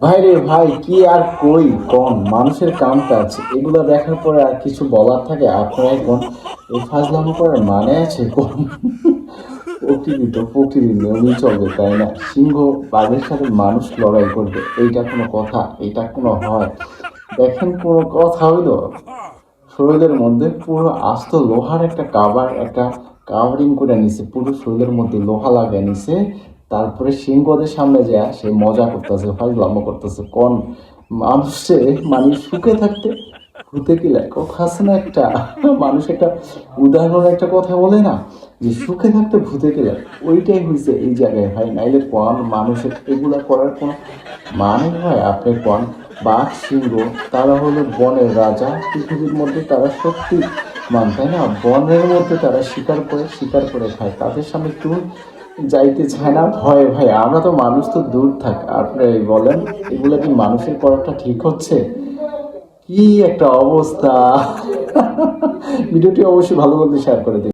ভাই রে ভাই, কি আর কই কোন মানুষের কাম কাজ এগুলো দেখার পরে আর কিছু বলার থাকে? আপনারাই কোন এই ফাজলামো করার মানে আছে কোন? প্রকৃতি তো প্রকৃতির নিয়মই চলবে, তাই না? সিংহ বাঘের সাথে মানুষ লড়াই করবে, এইটা কোনো কথা? এইটা কোনো হয়? দেখেন, কোনো কথা হইলো? শরীরের মধ্যে পুরো আস্ত লোহার একটা কাভার, একটা কাভারিং করে নিছে, পুরো শরীরের মধ্যে লোহা লাগিয়ে নিছে। তারপরে সিংহদের সামনে যায় সে মজা করতেছে, ফাজলামো করতেছে কোন? মানুষে মানে সুখে থাকতে ভূতে কিলা কথা আছে না একটা? মানুষ একটা উদাহরণ, একটা কথা বলে না যে সুখে থাকতে ভূতে কিলা, ওইটাই হয়েছে এই জায়গায় ভাই। নাইলে কোন মানুষের এগুলা করার কোনো মানে হয়? আপনি কোন? বাঘ সিংহ তারা হলো বনের রাজা, পৃথিবীর মধ্যে তারা সত্যি মান, তাই না? বনের মধ্যে তারা শিকার করে খায়, তাদের সামনে একটু যাইতে চায় না, ভয় ভাই। আমরা তো মানুষ, তো দূর থাক। আপনি বলেন, এগুলা কি মানুষের করাটা ঠিক হচ্ছে? কি একটা অবস্থা! ভিডিওটি অবশ্যই ভালো লাগলে শেয়ার করে দিন।